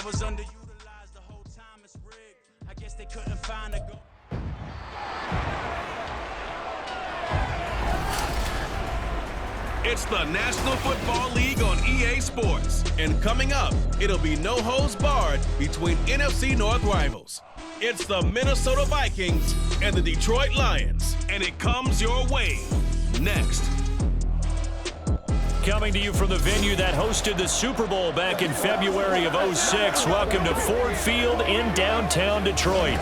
was underutilized the whole time. It's rigged. I guess they couldn't find a goal. It's the National Football League on EA Sports. And coming up, it'll be no holds barred between NFC North rivals. It's the Minnesota Vikings and the Detroit Lions. And it comes your way next. Coming to you from the venue that hosted the Super Bowl back in February of '06. Welcome to Ford Field in downtown Detroit.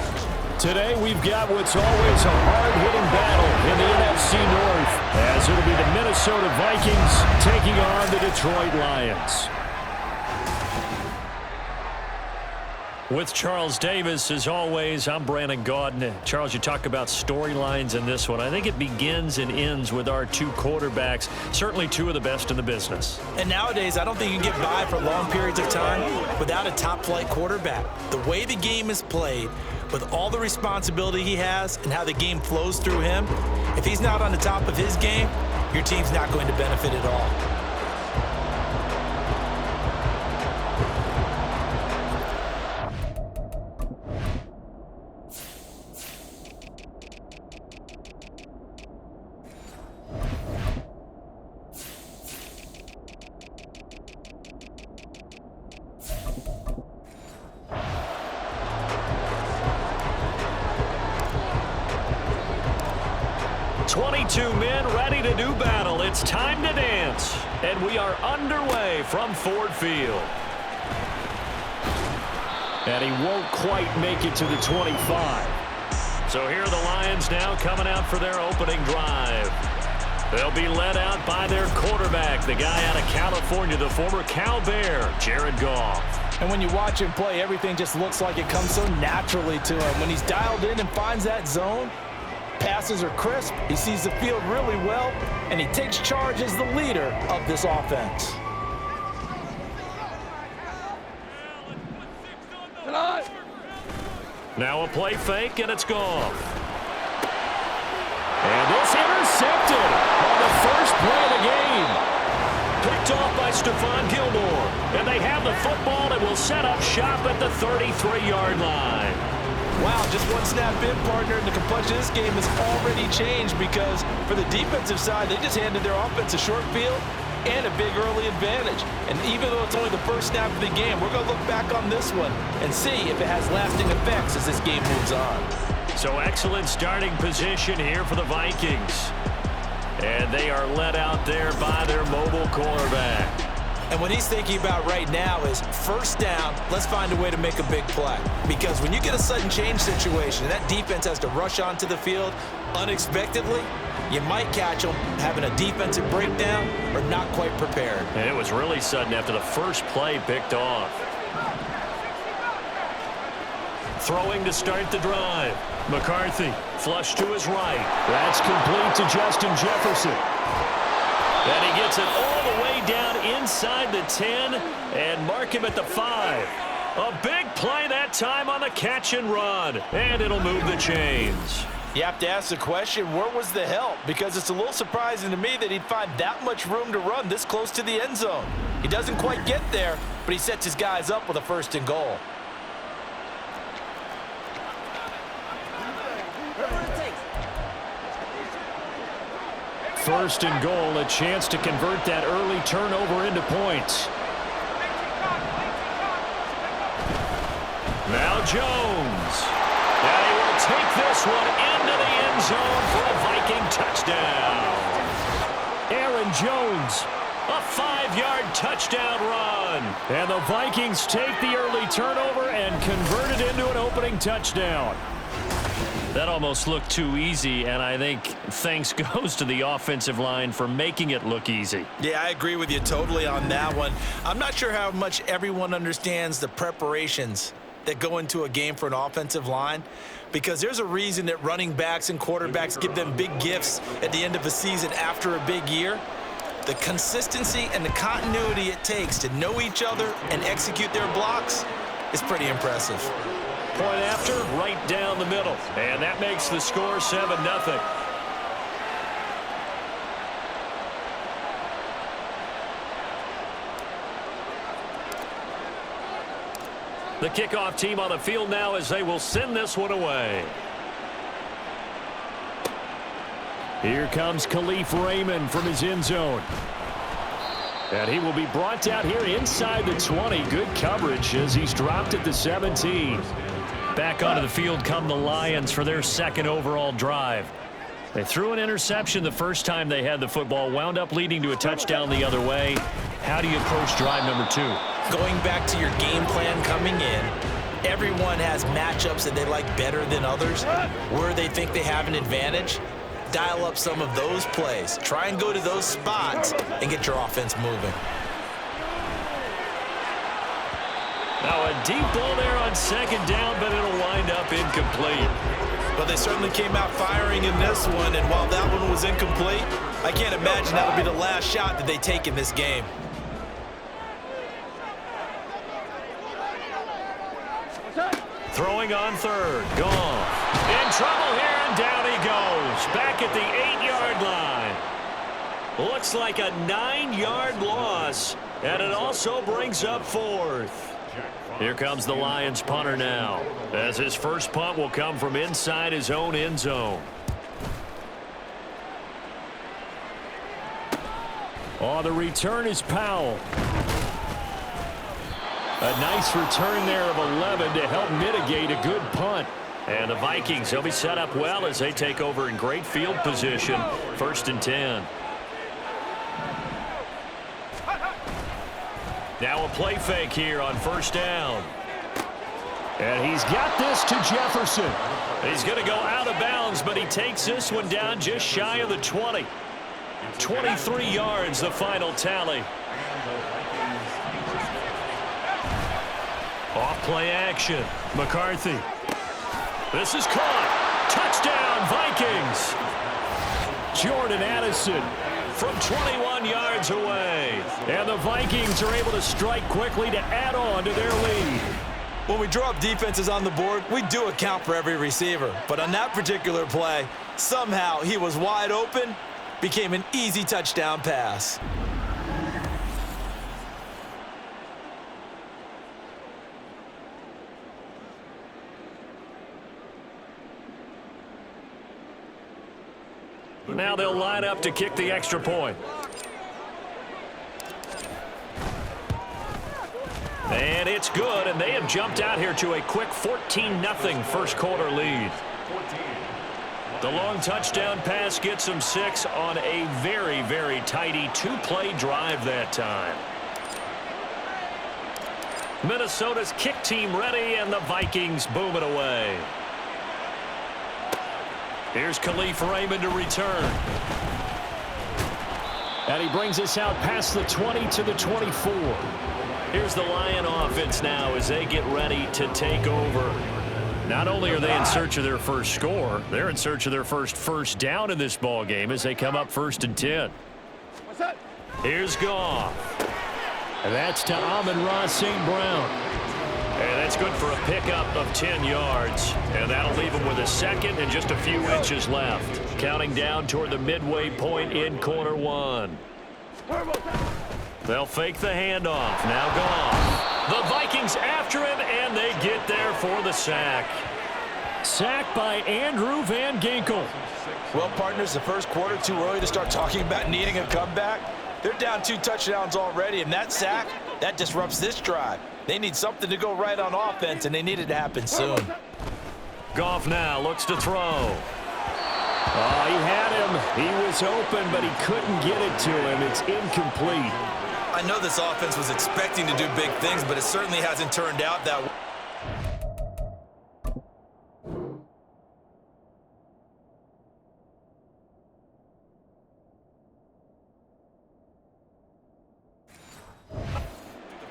Today, we've got what's always a hard-hitting battle in the NFC North, as it'll be the Minnesota Vikings taking on the Detroit Lions. With Charles Davis, as always, I'm Brandon Gaudin. Charles, you talk about storylines in this one. I think it begins and ends with our two quarterbacks, certainly two of the best in the business. And nowadays, I don't think you can get by for long periods of time without a top-flight quarterback. The way the game is played, with all the responsibility he has and how the game flows through him, if he's not on the top of his game, your team's not going to benefit at all. Men ready to do battle. It's time to dance. And we are underway from Ford Field. And he won't quite make it to the 25. So here are the Lions now coming out for their opening drive. They'll be led out by their quarterback, the guy out of California, the former Cal Bear, Jared Goff. And when you watch him play, everything just looks like it comes so naturally to him. When he's dialed in and finds that zone, passes are crisp, he sees the field really well, and he takes charge as the leader of this offense. Now a play fake, and it's gone. And this intercepted on the first play of the game. Picked off by Stephon Gilmore. And they have the football and will set up shop at the 33-yard line. Wow, just one snap in, partner, and the complexion of this game has already changed because for the defensive side, they just handed their offense a short field and a big early advantage. And even though it's only the first snap of the game, we're going to look back on this one and see if it has lasting effects as this game moves on. So excellent starting position here for the Vikings. And they are led out there by their mobile quarterback. And what he's thinking about right now is first down, let's find a way to make a big play. Because when you get a sudden change situation, that defense has to rush onto the field unexpectedly, you might catch them having a defensive breakdown or not quite prepared. And it was really sudden after the first play picked off. Throwing to start the drive. McCarthy, flush to his right. That's complete to Justin Jefferson. And he gets it all the way down inside the 10 and mark him at the 5. A big play that time on the catch and run. And it'll move the chains. You have to ask the question, where was the help? Because it's a little surprising to me that he'd find that much room to run this close to the end zone. He doesn't quite get there, but he sets his guys up with a first and goal. First and goal, a chance to convert that early turnover into points. Now Jones. And he will take this one into the end zone for a Viking touchdown. Aaron Jones, a 5-yard touchdown run. And the Vikings take the early turnover and convert it into an opening touchdown. That almost looked too easy, and I think thanks goes to the offensive line for making it look easy. Yeah, I agree with you totally on that one. I'm not sure how much everyone understands the preparations that go into a game for an offensive line, because there's a reason that running backs and quarterbacks give them big gifts at the end of a season after a big year. The consistency and the continuity it takes to know each other and execute their blocks is pretty impressive. Point after, right down the middle. And that makes the score 7-0. The kickoff team on the field now as they will send this one away. Here comes Khalif Raymond from his end zone. And he will be brought down here inside the 20. Good coverage as he's dropped at the 17. Back onto the field come the Lions for their second overall drive. They threw an interception the first time they had the football, wound up leading to a touchdown the other way. How do you approach drive number 2? Going back to your game plan coming in, everyone has matchups that they like better than others, where they think they have an advantage. Dial up some of those plays. Try and go to those spots and get your offense moving. Now a deep ball there on second down, but it'll wind up incomplete. But they certainly came out firing in this one, and while that one was incomplete, I can't imagine that'll be the last shot that they take in this game. Throwing on third. Gone. In trouble here, and down he goes. Back at the 8-yard line. Looks like a 9-yard loss, and it also brings up fourth. Here comes the Lions punter now, as his first punt will come from inside his own end zone. Oh, the return is Powell. A nice return there of 11 to help mitigate a good punt. And the Vikings, they'll be set up well as they take over in great field position. 1st and 10. Now a play fake here on first down. And he's got this to Jefferson. He's going to go out of bounds, but he takes this one down just shy of the 20. 23 yards, the final tally. Off play action. McCarthy. This is caught. Touchdown, Vikings. Jordan Addison from 21 yards away. And the Vikings are able to strike quickly to add on to their lead. When we draw up defenses on the board, we do account for every receiver. But on that particular play, somehow he was wide open, became an easy touchdown pass. Now they'll line up to kick the extra point. And it's good, and they have jumped out here to a quick 14-0 first quarter lead. The long touchdown pass gets them 6 on a very, very tidy 2-play drive that time. Minnesota's kick team ready, and the Vikings boom it away. Here's Khalif Raymond to return. And he brings us out past the 20 to the 24. Here's the Lion offense now as they get ready to take over. Not only are they in search of their first score, they're in search of their first down in this ball game as they come up 1st and 10. Here's Goff. And that's to Amon-Ra St. Brown. And that's good for a pickup of 10 yards. And that'll leave him with a second and just a few inches left. Counting down toward the midway point in quarter 1. They'll fake the handoff. Now Goff. The Vikings after him, and they get there for the sack. Sacked by Andrew Van Ginkel. Well, partners, the first quarter, too early to start talking about needing a comeback. They're down 2 touchdowns already, and that sack, that disrupts this drive. They need something to go right on offense, and they need it to happen soon. Goff now looks to throw. Oh, he had him. He was open, but he couldn't get it to him. It's incomplete. I know this offense was expecting to do big things, but it certainly hasn't turned out that way.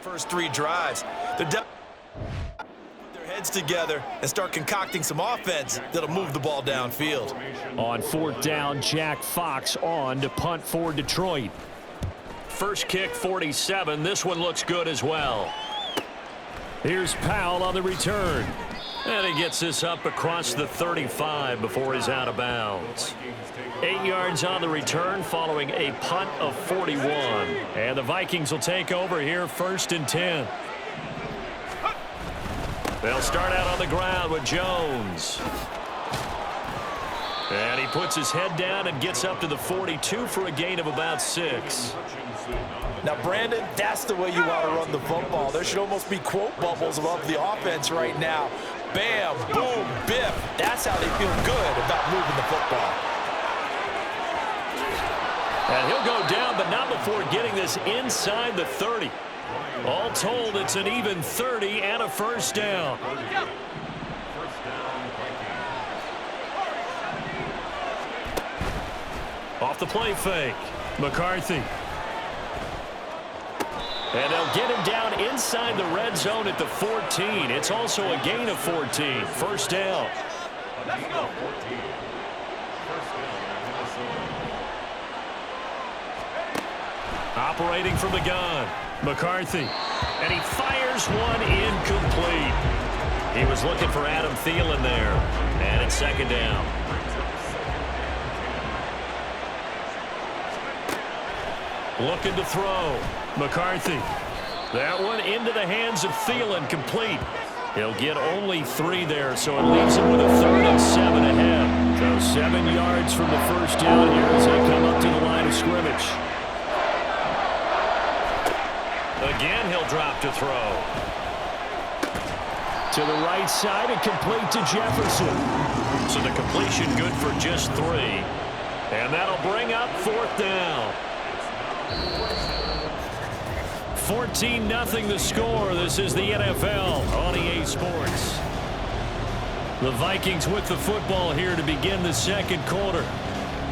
First 3 drives, they're put their heads together and start concocting some offense that'll move the ball downfield. On 4th down, Jack Fox on to punt for Detroit. First kick 47. This one looks good as well. Here's Powell on the return. And he gets this up across the 35 before he's out of bounds. 8 yards on the return following a punt of 41. And the Vikings will take over here 1st and 10. They'll start out on the ground with Jones. And he puts his head down and gets up to the 42 for a gain of about 6. Now, Brandon, that's the way you want to run the football. There should almost be quote bubbles above the offense right now. Bam, boom, biff. That's how they feel good about moving the football. And he'll go down, but not before getting this inside the 30. All told, it's an even 30 and a first down. Off the play fake, McCarthy. And they'll get him down inside the red zone at the 14. It's also a gain of 14. First down. Operating from the gun, McCarthy. And he fires one incomplete. He was looking for Adam Thielen there. And it's second down. Looking to throw. McCarthy. That one into the hands of Thielen, complete. He'll get only 3 there, so it leaves him with a 3rd and 7 ahead. So 7 yards from the first down here as they come up to the line of scrimmage. Again, he'll drop to throw. To the right side and complete to Jefferson. So the completion good for just 3. And that'll bring up 4th down. 14-0 the score. This is the NFL on EA Sports. The Vikings with the football here to begin the second quarter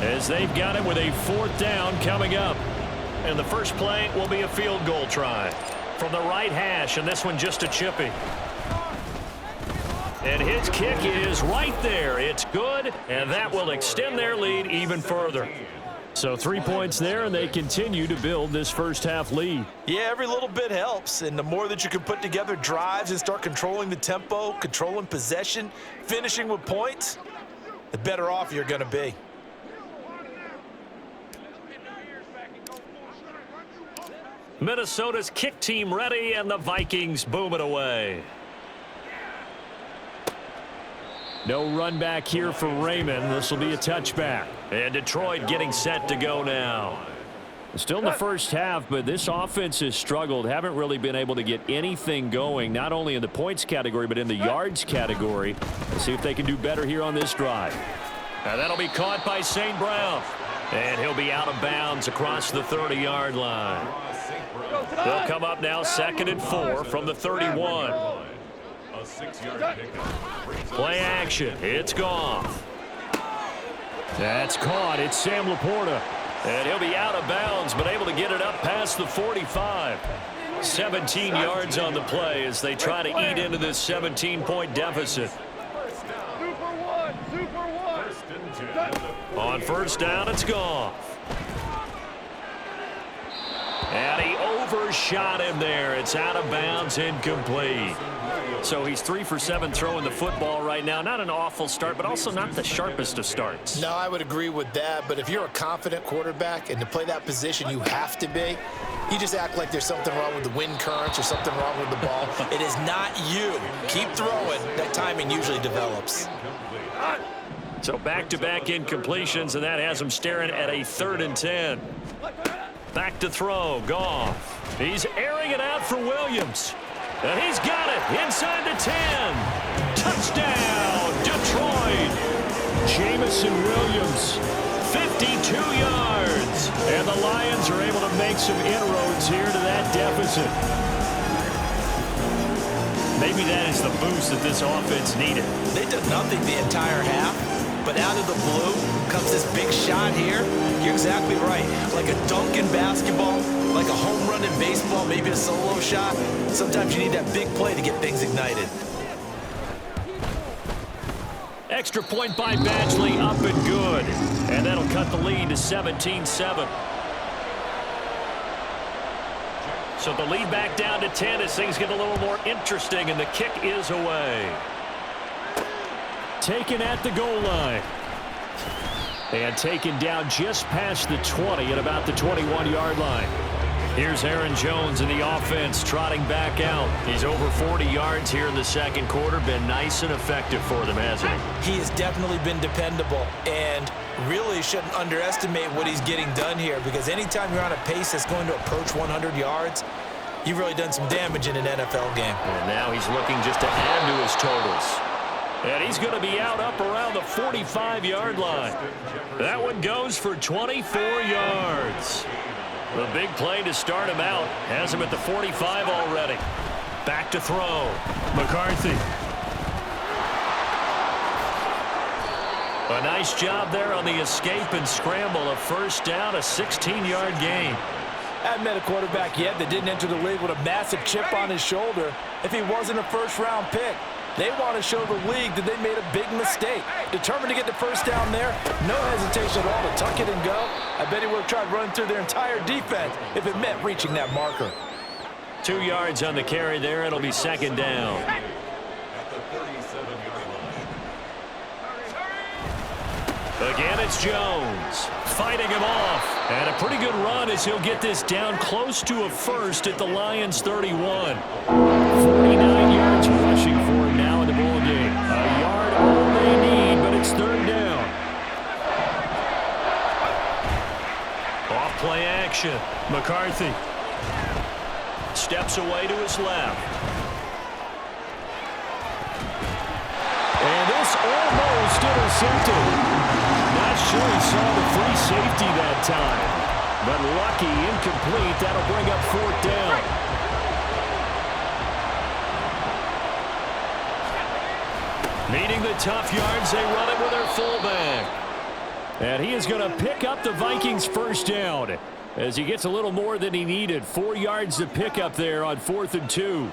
as they've got it with a 4th down coming up. And the first play will be a field goal try from the right hash, and this one just a chippy. And his kick is right there. It's good, and that will extend their lead even further. So 3 points there, and they continue to build this first half lead. Yeah, every little bit helps, and the more that you can put together drives and start controlling the tempo, controlling possession, finishing with points, the better off you're going to be. Minnesota's kick team ready, and the Vikings boom it away. No run back here for Raymond. This will be a touchback. And Detroit getting set to go now. Still in the first half, but this offense has struggled. Haven't really been able to get anything going, not only in the points category, but in the yards category. Let's see if they can do better here on this drive. And that'll be caught by St. Brown. And he'll be out of bounds across the 30-yard line. They'll come up now 2nd and 4 from the 31. Play action. It's Goff. That's caught. It's Sam Laporta. And he'll be out of bounds, but able to get it up past the 45. 17 yards on the play as they try to eat into this 17-point deficit. On first down, it's Goff. And he overshot him there. It's out of bounds, incomplete. So he's 3 for 7 throwing the football right now. Not an awful start, but also not the sharpest of starts. No, I would agree with that. But if you're a confident quarterback and to play that position, you have to be. You just act like there's something wrong with the wind currents or something wrong with the ball. It is not you. Keep throwing. That timing usually develops. So back-to-back incompletions, and that has him staring at a 3rd and 10. Back to throw, Goff. He's airing it out for Williams. And he's got it inside the 10. Touchdown, Detroit. Jamison Williams, 52 yards. And the Lions are able to make some inroads here to that deficit. Maybe that is the boost that this offense needed. They did nothing the entire half. But out of the blue comes this big shot here. You're exactly right. Like a dunk in basketball, like a home run in baseball, maybe a solo shot. Sometimes you need that big play to get things ignited. Extra point by Badgley, up and good. And that'll cut the lead to 17-7. So the lead back down to 10 as things get a little more interesting, and the kick is away. Taken at the goal line. And taken down just past the 20 at about the 21-yard line. Here's Aaron Jones in the offense trotting back out. He's over 40 yards here in the second quarter. Been nice and effective for them, hasn't he? He has definitely been dependable and really shouldn't underestimate what he's getting done here, because anytime you're on a pace that's going to approach 100 yards, you've really done some damage in an NFL game. And now he's looking just to add to his totals. And he's going to be out up around the 45-yard line. That one goes for 24 yards. The big play to start him out has him at the 45 already. Back to throw. McCarthy. A nice job there on the escape and scramble. A first down, a 16-yard gain. I haven't met a quarterback yet that didn't enter the league with a massive chip on his shoulder if he wasn't a first-round pick. They want to show the league that they made a big mistake. Determined to get the first down there, no hesitation at all to tuck it and go. I bet he would have tried running through their entire defense if it meant reaching that marker. 2 yards on the carry there. It'll be second down. Again, it's Jones fighting him off. And a pretty good run as he'll get this down close to a first at the Lions 31. 49 yards rushing for him now in the ball game. A yard all they need, but it's third down. Off play action. McCarthy steps away to his left. And this almost intercepted. Not sure he saw the free safety that time. But lucky, incomplete. That'll bring up fourth down. Needing the tough yards, they run it with their fullback. And he is going to pick up the Vikings first down as he gets a little more than he needed. 4 yards to pick up there on 4th and 2.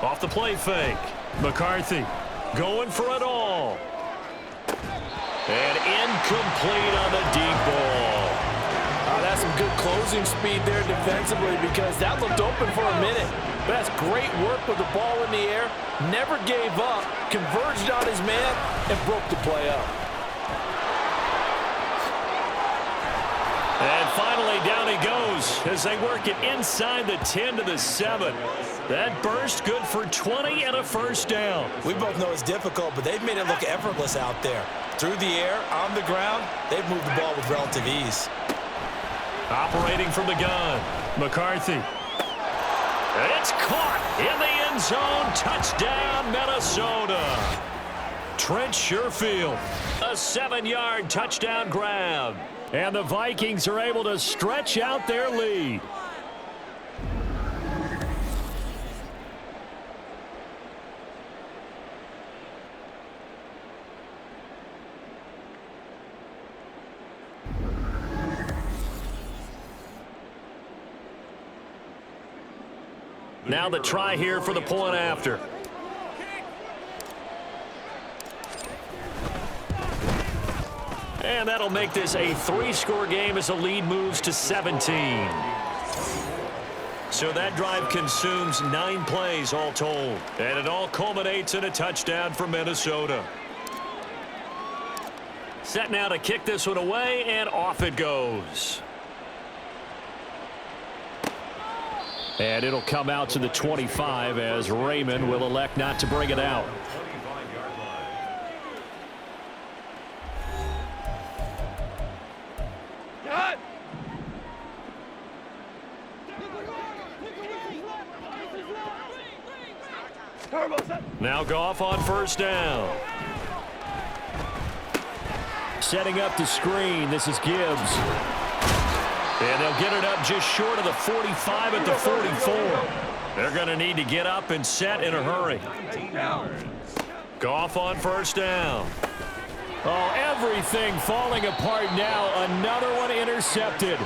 Off the play fake. McCarthy going for it all. And incomplete on the deep ball. That's some good closing speed there defensively, because that looked open for a minute. But that's great work with the ball in the air. Never gave up, converged on his man, and broke the play up. And finally, down he goes as they work it inside the 10 to the 7. That burst good for 20 and a first down. We both know it's difficult, but they've made it look effortless out there. Through the air, on the ground, they've moved the ball with relative ease. Operating from the gun, McCarthy. It's caught in the end zone. Touchdown, Minnesota. Trent Sherfield, a 7-yard touchdown grab. And the Vikings are able to stretch out their lead. Now the try here for the point after. And that'll make this a 3-score game as the lead moves to 17. So that drive consumes 9 plays all told. And it all culminates in a touchdown for Minnesota. Set now to kick this one away, and off it goes. And it'll come out to the 25 as Raymond will elect not to bring it out. Now Goff on first down. Setting up the screen. This is Gibbs. And they'll get it up just short of the 45 at the 44. They're going to need to get up and set in a hurry. Goff on first down. Oh, everything falling apart now. Another one intercepted.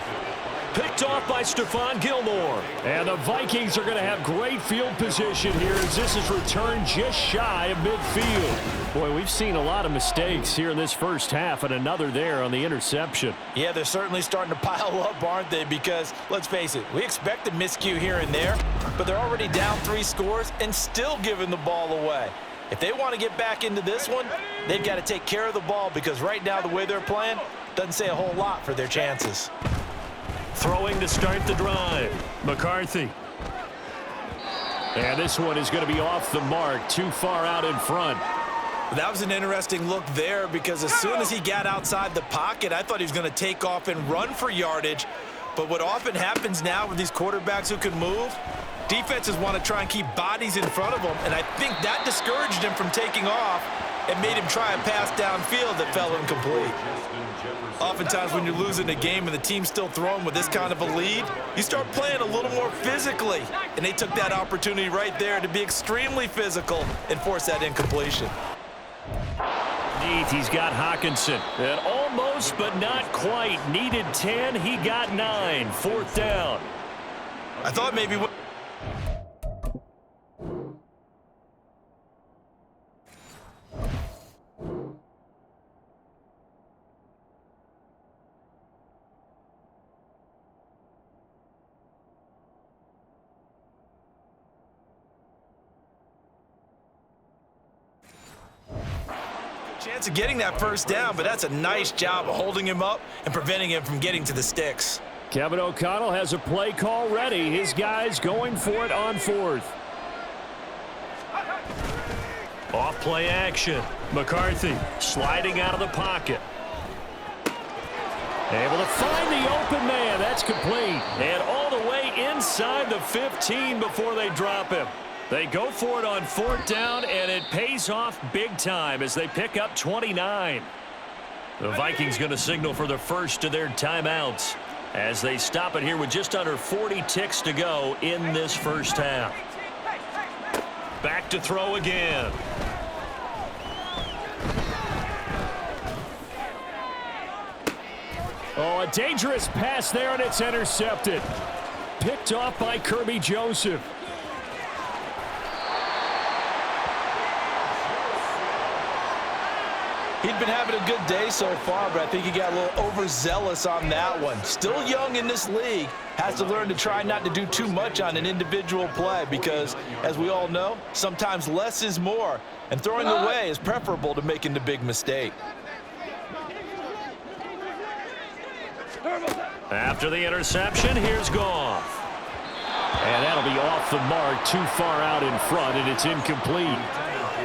Picked off by Stephon Gilmore. And the Vikings are going to have great field position here as this is returned just shy of midfield. Boy, we've seen a lot of mistakes here in this first half, and another there on the interception. Yeah, they're certainly starting to pile up, aren't they? Because, let's face it, we expect a miscue here and there, but they're already down 3 scores and still giving the ball away. If they want to get back into this one, they've got to take care of the ball because right now the way they're playing doesn't say a whole lot for their chances. Throwing to start the drive. McCarthy. And this one is going to be off the mark, too far out in front. That was an interesting look there because as soon as he got outside the pocket, I thought he was going to take off and run for yardage. But what often happens now with these quarterbacks who can move, defenses want to try and keep bodies in front of them, and I think that discouraged him from taking off and made him try a pass downfield that fell incomplete. Oftentimes when you're losing a game and the team's still throwing with this kind of a lead, you start playing a little more physically, and they took that opportunity right there to be extremely physical and force that incompletion. He's got Hawkinson. And almost, but not quite. Needed 10. He got 9. 4th down. I thought maybe... chance of getting that first down, but that's a nice job of holding him up and preventing him from getting to the sticks. Kevin O'Connell has a play call ready. His guys going for it on 4th. Off play action. McCarthy sliding out of the pocket. Able to find the open man. That's complete. And all the way inside the 15 before they drop him. They go for it on 4th down, and it pays off big time as they pick up 29. The Vikings going to signal for the first of their timeouts as they stop it here with just under 40 ticks to go in this first half. Back to throw again. Oh, a dangerous pass there, and it's intercepted. Picked off by Kirby Joseph. He'd been having a good day so far, but I think he got a little overzealous on that one. Still young in this league, has to learn to try not to do too much on an individual play because, as we all know, sometimes less is more, and throwing away is preferable to making the big mistake. After the interception, here's Goff. And that'll be off the mark, too far out in front, and it's incomplete.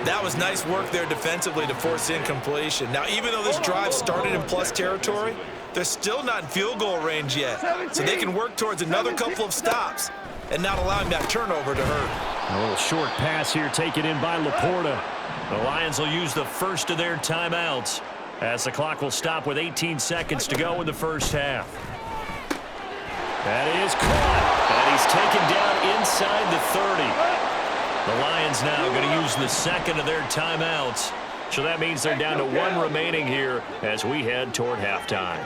That was nice work there defensively to force incompletion. Now, even though this drive started in plus territory, they're still not in field goal range yet. So they can work towards another couple of stops and not allowing that turnover to hurt. A little short pass here taken in by Laporta. The Lions will use the first of their timeouts as the clock will stop with 18 seconds to go in the first half. That is caught, and he's taken down inside the 30. The Lions now going to use the second of their timeouts. So that means they're down to 1 remaining here as we head toward halftime.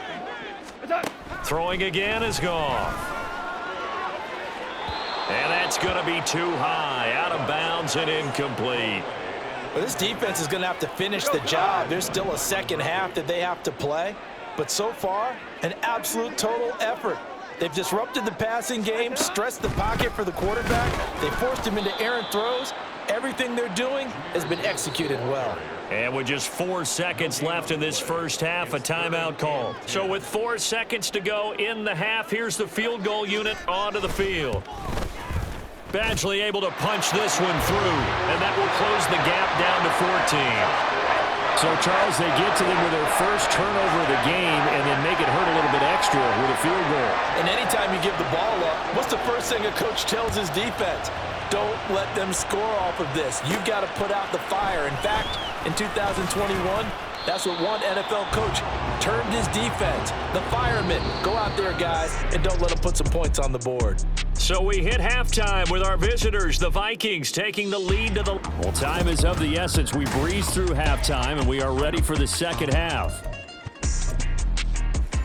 Throwing again is Goff. And that's going to be too high, out of bounds and incomplete. Well, this defense is going to have to finish the job. There's still a second half that they have to play. But so far, an absolute total effort. They've disrupted the passing game, stressed the pocket for the quarterback. They forced him into errant throws. Everything they're doing has been executed well. And with just 4 seconds left in this first half, a timeout call. So with 4 seconds to go in the half, here's the field goal unit onto the field. Badgley able to punch this one through, and that will close the gap down to 14. So, Charles, they get to them with their first turnover of the game and then make it hurt a little bit extra with a field goal. And anytime you give the ball up, what's the first thing a coach tells his defense? Don't let them score off of this. You've got to put out the fire. In fact, in 2021, that's what one NFL coach termed his defense. The firemen. Go out there, guys, and don't let them put some points on the board. So we hit halftime with our visitors, the Vikings, taking the lead to the... Well, time is of the essence. We breeze through halftime, and we are ready for the second half.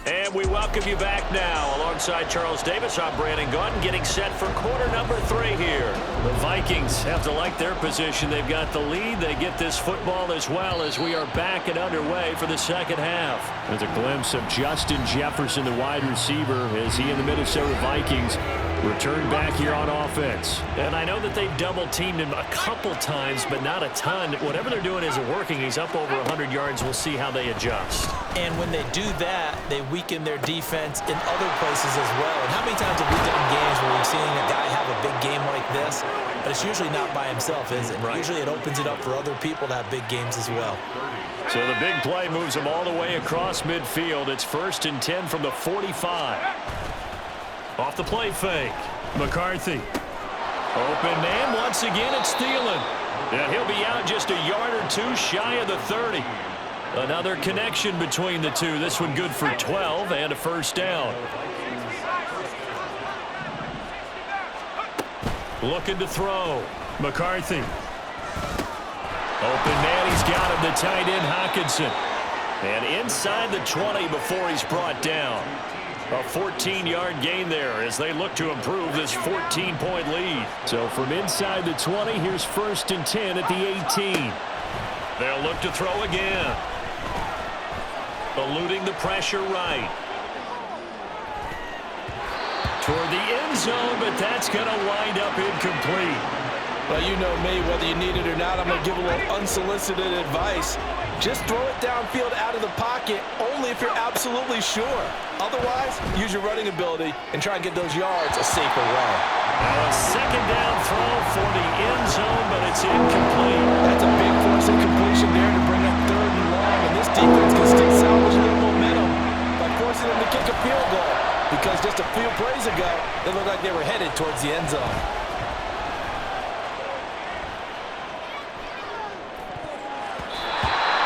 And we welcome you back now. Alongside Charles Davis, I'm Brandon Gaudin, getting set for quarter number 3 here. The Vikings have to like their position. They've got the lead. They get this football as well as we are back and underway for the second half. There's a glimpse of Justin Jefferson, the wide receiver, as he and the Minnesota Vikings return back here on offense. And I know that they've double-teamed him a couple times, but not a ton. Whatever they're doing isn't working. He's up over 100 yards. We'll see how they adjust. And when they do that, they weaken their defense in other places as well. And how many times have we done games where we've seen a guy have a big game like this? But it's usually not by himself, is it? Right. Usually it opens it up for other people to have big games as well. So the big play moves him all the way across midfield. It's 1st and 10 from the 45. Off the play fake. McCarthy. Open man. Once again, it's Thielen. And he'll be out just a yard or two shy of the 30. Another connection between the two. This one good for 12 and a first down. Looking to throw. McCarthy. Open man. He's got him, the tight end, Hockenson. And inside the 20 before he's brought down. A 14-yard gain there as they look to improve this 14-point lead. So from inside the 20, here's 1st and 10 at the 18. They'll look to throw again. Eluding the pressure right. Toward the end zone, but that's going to wind up incomplete. Well, you know me, whether you need it or not, I'm going to give a little unsolicited advice. Just throw it downfield out of the pocket only if you're absolutely sure. Otherwise, use your running ability and try and get those yards a safer way. Now a second down throw for the end zone, but it's incomplete. That's a big force of completion there to bring up 3rd and long, and this defense can still salvage a little momentum by forcing them to kick a field goal. Because just a few plays ago, they looked like they were headed towards the end zone.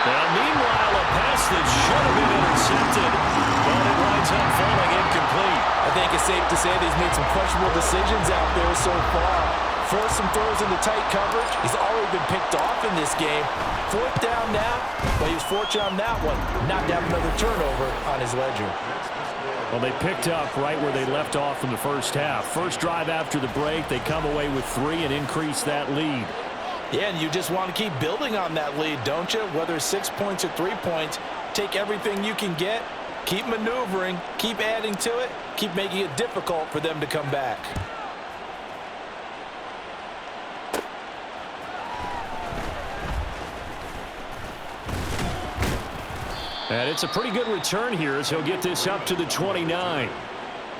Now, meanwhile, a pass that should have been intercepted, but it winds up falling incomplete. I think it's safe to say that he's made some questionable decisions out there so far. Forced some throws into tight coverage. He's already been picked off in this game. 4th down now, but he was fortunate on that one, not to have another turnover on his ledger. Well, they picked up right where they left off in the first half. First drive after the break, they come away with 3 and increase that lead. Yeah, and you just want to keep building on that lead, don't you? Whether it's 6 points or 3 points, take everything you can get, keep maneuvering, keep adding to it, keep making it difficult for them to come back. And it's a pretty good return here as he'll get this up to the 29.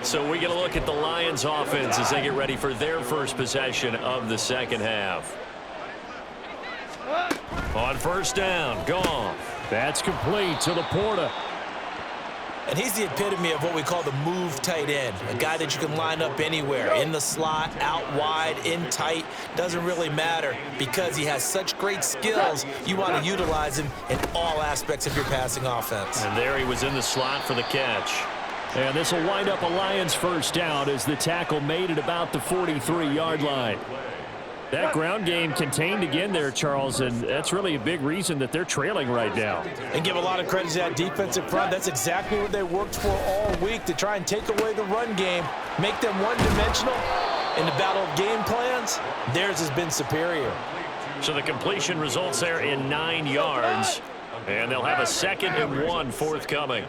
So we get a look at the Lions offense as they get ready for their first possession of the second half. On 1st down, gone. That's complete to Laporta. And he's the epitome of what we call the move tight end, a guy that you can line up anywhere, in the slot, out wide, in tight, doesn't really matter because he has such great skills. You want to utilize him in all aspects of your passing offense. And there he was in the slot for the catch. And this will wind up a Lions first down as the tackle made it about the 43-yard line. That ground game contained again there, Charles, and that's really a big reason that they're trailing right now. And give a lot of credit to that defensive front. That's exactly what they worked for all week, to try and take away the run game, make them one-dimensional. In the battle of game plans, theirs has been superior. So the completion results there in 9 yards, and they'll have a 2nd and 1 forthcoming.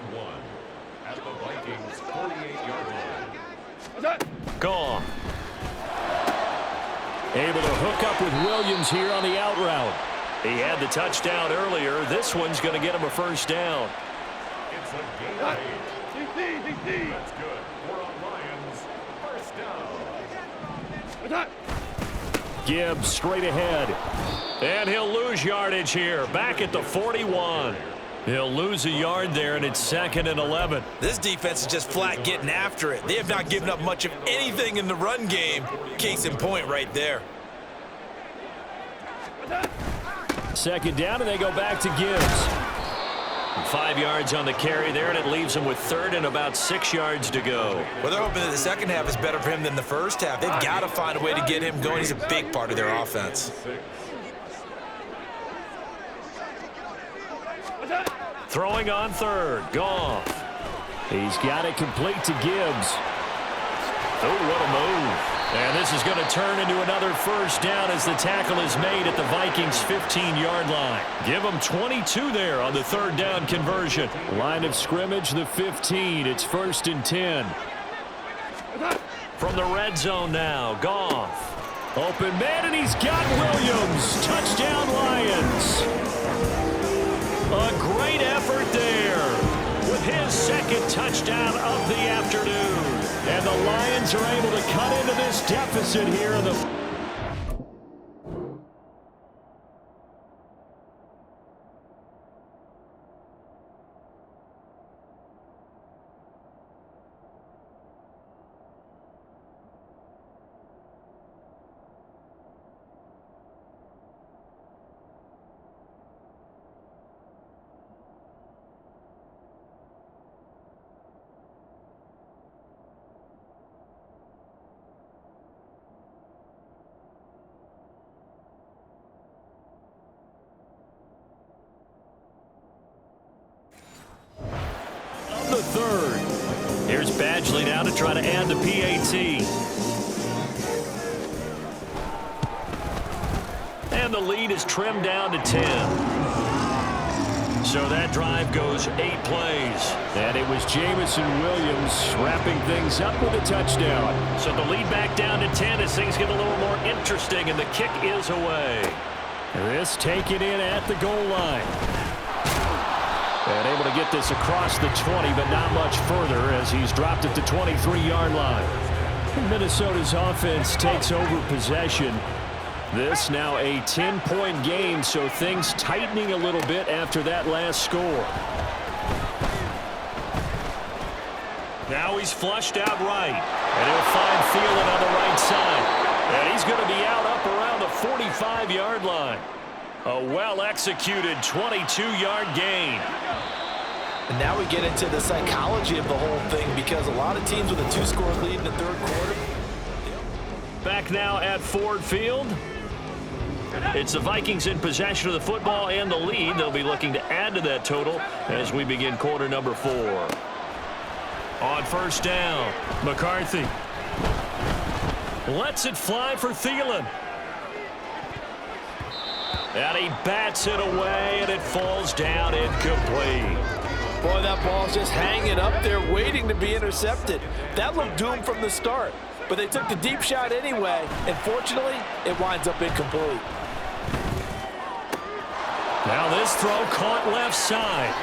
Gone. Able to hook up with Williams here on the out route. He had the touchdown earlier. This one's going to get him a first down. It's a game. That's good. We're on Lions. First down. Gibbs straight ahead. And he'll lose yardage here. Back at the 41. He'll lose a yard there, and it's 2nd and 11. This defense is just flat getting after it. They have not given up much of anything in the run game. Case in point right there. 2nd down, and they go back to Gibbs. 5 yards on the carry there, and it leaves him with 3rd and about 6 yards to go. Well, they're hoping that the second half is better for him than the first half. They've got to find a way to get him going. He's a big part of their offense. Throwing on 3rd, Goff. He's got it complete to Gibbs. Oh, what a move. And this is going to turn into another first down as the tackle is made at the Vikings' 15-yard line. Give them 22 there on the third down conversion. Line of scrimmage, the 15. It's 1st and 10. From the red zone now, Goff. Open man, and he's got Williams. Touchdown, Lions. A great effort there with his second touchdown of the afternoon. And the Lions are able to cut into this deficit here in the... the third. Here's Badgley now to try to add the PAT. And the lead is trimmed down to 10. So that drive goes 8 plays. And it was Jamison Williams wrapping things up with a touchdown. So the lead back down to 10 as things get a little more interesting, and the kick is away. This taken in at the goal line. And able to get this across the 20, but not much further as he's dropped at the 23-yard line. Minnesota's offense takes over possession. This now a 10-point game, so things tightening a little bit after that last score. Now he's flushed out right, and he'll find Thielen on the right side. And he's going to be out up around the 45-yard line. A well-executed 22-yard gain. And now we get into the psychology of the whole thing, because a lot of teams with a 2-score lead in the third quarter. Back now at Ford Field. It's the Vikings in possession of the football and the lead. They'll be looking to add to that total as we begin quarter number 4. On first down, McCarthy lets it fly for Thielen. And he bats it away, and it falls down incomplete. Boy, that ball's just hanging up there waiting to be intercepted. That looked doomed from the start, but they took the deep shot anyway, and fortunately, it winds up incomplete. Now this throw caught left side.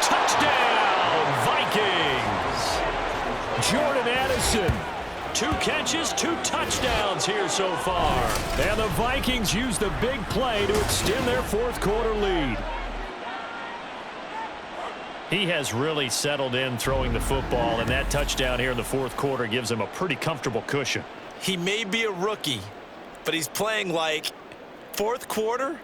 Touchdown, Vikings! Jordan Addison. 2 catches, 2 touchdowns here so far. And the Vikings use the big play to extend their fourth quarter lead. He has really settled in throwing the football, and that touchdown here in the fourth quarter gives him a pretty comfortable cushion. He may be a rookie, but he's playing like fourth quarter.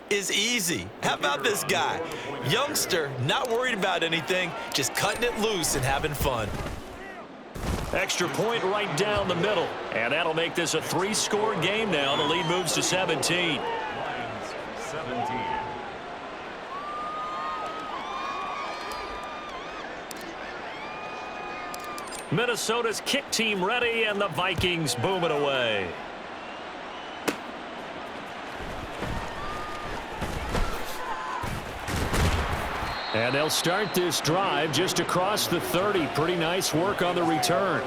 Is easy. How about this guy? Youngster, not worried about anything, just cutting it loose and having fun. Extra point right down the middle, and that'll make this a 3-score game now. The lead moves to 17. Lions 17. Minnesota's kick team ready, and the Vikings boom it away. And they'll start this drive just across the 30. Pretty nice work on the return.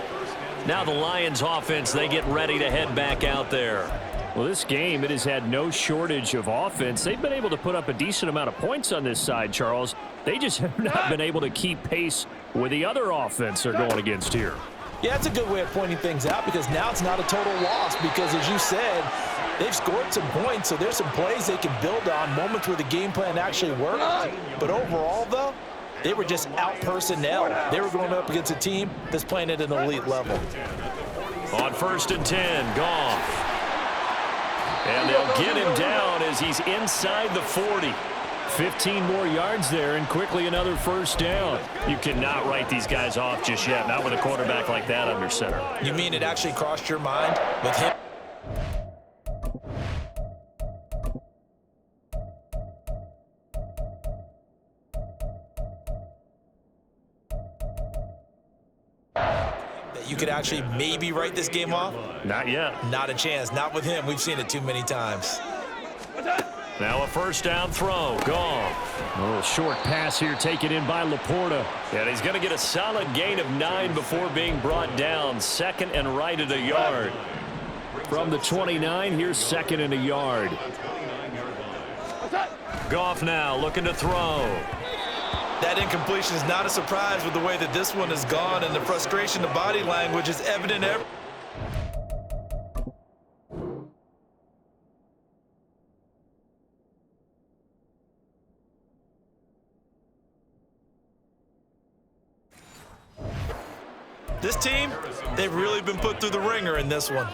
Now the Lions offense, they get ready to head back out there. Well, this game, it has had no shortage of offense. They've been able to put up a decent amount of points on this side, Charles. They just have not been able to keep pace with the other offense they're going against here. Yeah, that's a good way of pointing things out because now it's not a total loss because, as you said, they've scored some points, so there's some plays they can build on, moments where the game plan actually worked. But overall, though, they were just out-personnel. They were going up against a team that's playing at an elite level. On 1st and 10, Goff. And they'll get him down as he's inside the 40. 15 more yards there, and quickly another first down. You cannot write these guys off just yet, not with a quarterback like that under center. You mean it actually crossed your mind with him? That you could actually maybe write this game off? Not yet. Not a chance. Not with him. We've seen it too many times. Now a first down throw. Goff. A little short pass here taken in by Laporta. And he's going to get a solid gain of 9 before being brought down. Second and right at a yard. From the 29, here's second and a yard. Goff now looking to throw. That incompletion is not a surprise with the way that this one has gone, and the frustration, the body language is evident everywhere. This team, they've really been put through the ringer in this one.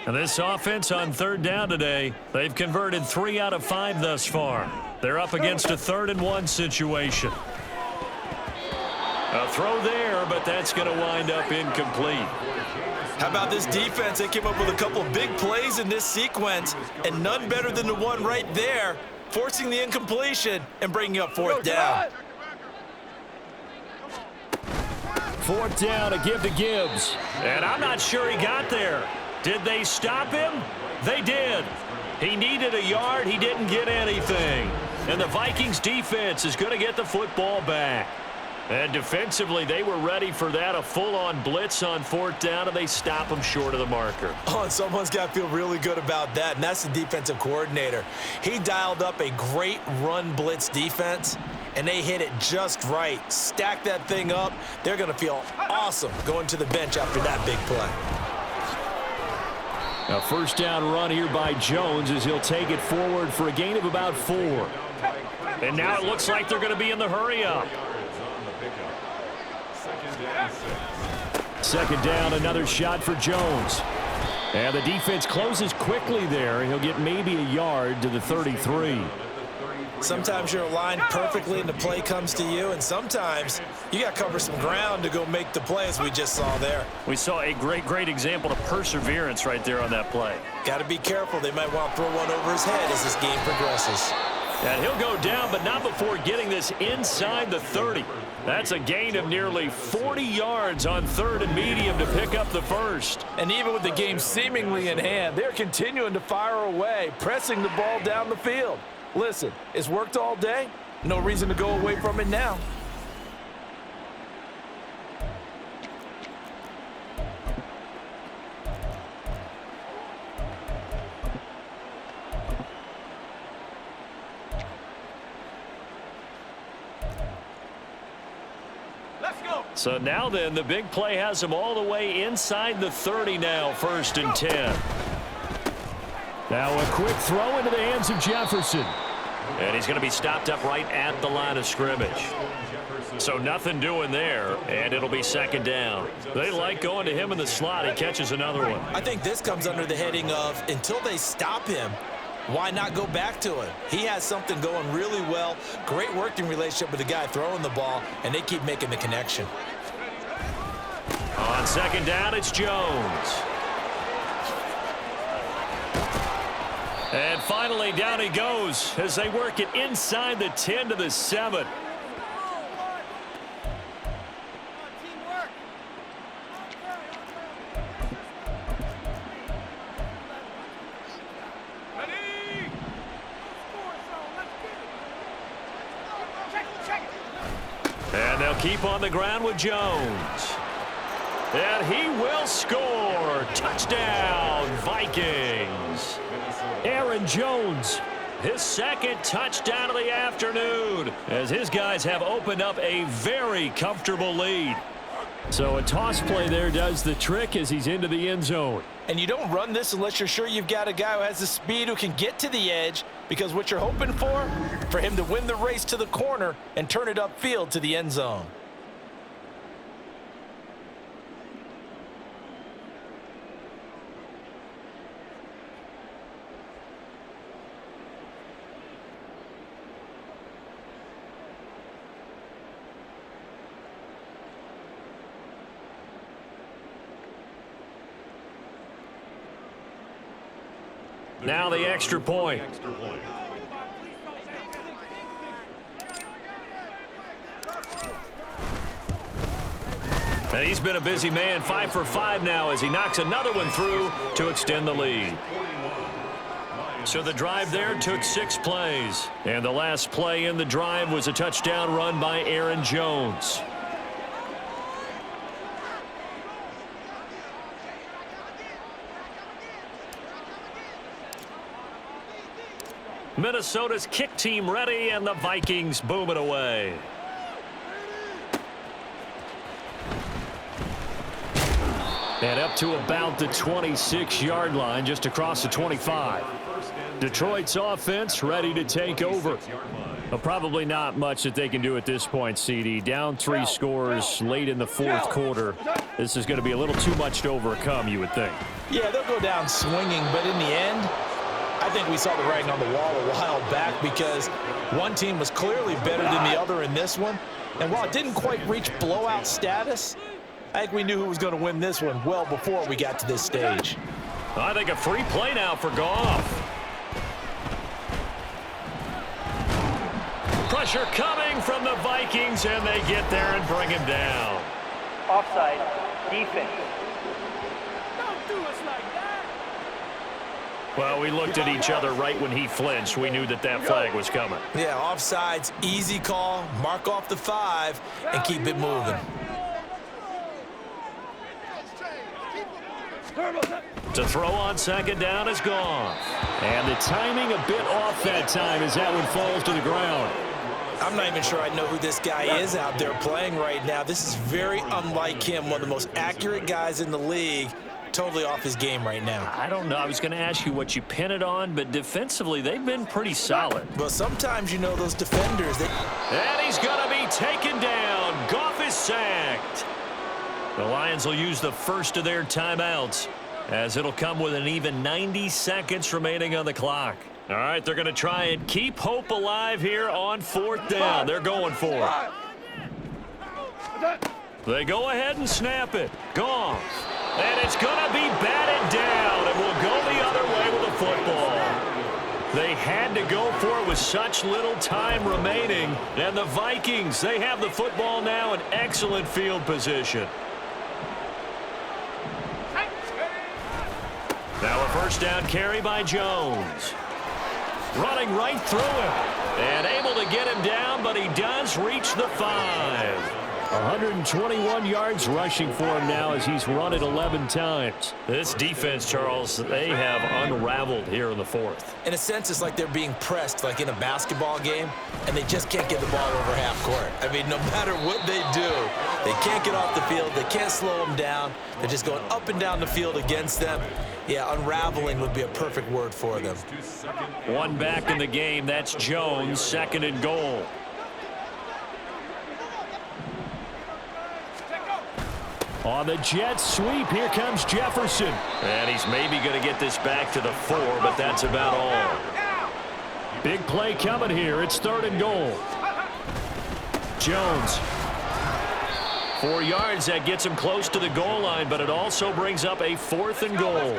And this offense on 3rd down today, they've converted 3 out of 5 thus far. They're up against a 3rd and 1 situation. A throw there, but that's going to wind up incomplete. How about this defense? They came up with a couple big plays in this sequence, and none better than the one right there, forcing the incompletion and bringing up 4th down. 4th down, a give to Gibbs. And I'm not sure he got there. Did they stop him? They did. He needed a yard. He didn't get anything. And the Vikings defense is going to get the football back. And defensively, they were ready for that, a full-on blitz on 4th down, and they stop him short of the marker. Oh, and someone's got to feel really good about that, and that's the defensive coordinator. He dialed up a great run blitz defense, and they hit it just right. Stack that thing up. They're going to feel awesome going to the bench after that big play. A first down run here by Jones as he'll take it forward for a gain of about 4. And now it looks like they're going to be in the hurry-up. 2nd down, another shot for Jones. And the defense closes quickly there, and he'll get maybe a yard to the 33. Sometimes you're aligned perfectly and the play comes to you, and sometimes you got to cover some ground to go make the play, as we just saw there. We saw a great example of perseverance right there on that play. Got to be careful. They might want to throw one over his head as this game progresses. And he'll go down, but not before getting this inside the 30. That's a gain of nearly 40 yards on 3rd and medium to pick up the first. And even with the game seemingly in hand, they're continuing to fire away, pressing the ball down the field. Listen, it's worked all day. No reason to go away from it now. So now then, the big play has him all the way inside the 30 now, 1st and 10. Now a quick throw into the hands of Jefferson. And he's going to be stopped up right at the line of scrimmage. So nothing doing there, and it'll be 2nd down. They like going to him in the slot. He catches another one. I think this comes under the heading of, until they stop him, why not go back to him? He has something going really well. Great working relationship with the guy throwing the ball, and they keep making the connection. On 2nd down, it's Jones. And finally, down he goes as they work it inside the 10 to the 7. keep on the ground with Jones. And he will score. Touchdown, Vikings. Aaron Jones, his second touchdown of the afternoon, as his guys have opened up a very comfortable lead. So a toss play there does the trick as he's into the end zone. And you don't run this unless you're sure you've got a guy who has the speed who can get to the edge, because what you're hoping for him to win the race to the corner and turn it upfield to the end zone. Now the extra point. And he's been a busy man, 5 for 5 now as he knocks another one through to extend the lead. So the drive there took 6 plays. And the last play in the drive was a touchdown run by Aaron Jones. Minnesota's kick team ready, and the Vikings boom it away. And up to about the 26-yard line, just across the 25. Detroit's offense ready to take over. But probably not much that they can do at this point, CD. Down 3 scores late in the 4th quarter. This is going to be a little too much to overcome, you would think. Yeah, they'll go down swinging, but in the end, I think we saw the writing on the wall a while back, because one team was clearly better than the other in this one. And while it didn't quite reach blowout status, I think we knew who was going to win this one well before we got to this stage. I think a free play now for Goff. Pressure coming from the Vikings, and they get there and bring him down. Offside, defense. Well, we looked at each other right when he flinched. We knew that that flag was coming. Yeah, offsides, easy call, mark off the 5, and keep it moving. To throw on second down is gone. And the timing a bit off that time as that one falls to the ground. I'm not even sure I know who this guy is out there playing right now. This is very unlike him, one of the most accurate guys in the league. Totally off his game right now. I don't know. I was going to ask you what you pin it on, but defensively, they've been pretty solid. Well, sometimes, you know, those defenders, And he's going to be taken down. Goff is sacked. The Lions will use the first of their timeouts, as it'll come with an even 90 seconds remaining on the clock. All right, they're going to try and keep hope alive here on 4th down. They're going for it. They go ahead and snap it. Goff. And it's going to be batted down, and we'll go the other way with the football. They had to go for it with such little time remaining. And the Vikings, they have the football now in excellent field position. Now a first down carry by Jones. Running right through him. And able to get him down, but he does reach the 5. 121 yards rushing for him now as he's run it 11 times. This defense, Charles, they have unraveled here in the 4th. in a sense, it's like they're being pressed like in a basketball game, and they just can't get the ball over half court. I mean, no matter what they do, they can't get off the field. They can't slow them down. They're just going up and down the field against them. Yeah, unraveling would be a perfect word for them. One back in the game. That's Jones, 2nd and goal. On the jet sweep, here comes Jefferson. And he's maybe going to get this back to the 4, but that's about all. Big play coming here. It's 3rd and goal. Jones. 4 yards, that gets him close to the goal line, but it also brings up a 4th and goal.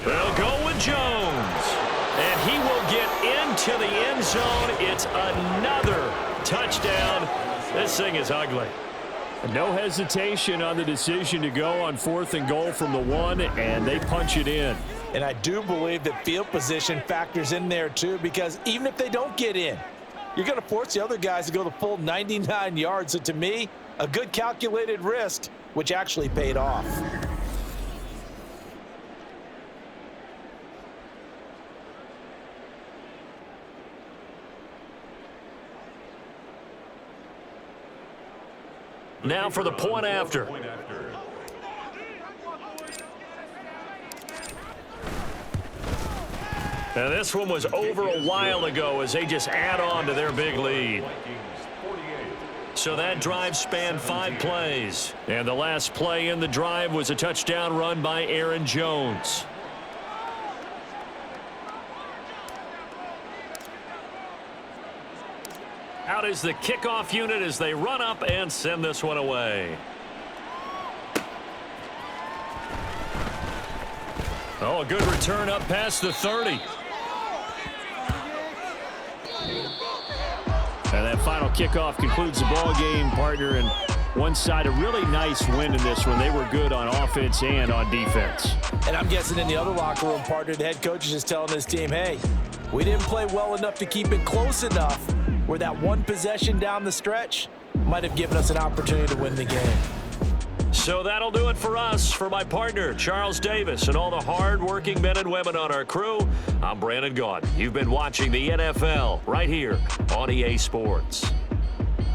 They'll go with Jones. And he will get into the end zone. It's another touchdown. This thing is ugly. No hesitation on the decision to go on 4th and goal from the 1, and they punch it in. And I do believe that field position factors in there too, because even if they don't get in, you're going to force the other guys to go the full 99 yards. So to me, a good calculated risk, which actually paid off. Now for the point after. And this one was over a while ago as they just add on to their big lead. So that drive spanned 5 plays. And the last play in the drive was a touchdown run by Aaron Jones. Out is the kickoff unit as they run up and send this one away. Oh, a good return up past the 30. And that final kickoff concludes the ball game, partner. And one side, a really nice win in this one. They were good on offense and on defense. And I'm guessing in the other locker room, partner, the head coach is just telling this team, hey, we didn't play well enough to keep it close enough where that one possession down the stretch might have given us an opportunity to win the game. So that'll do it for us. For my partner, Charles Davis, and all the hard-working men and women on our crew, I'm Brandon Gaudin. You've been watching the NFL right here on EA Sports.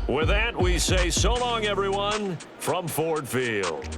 With that, we say so long, everyone, from Ford Field.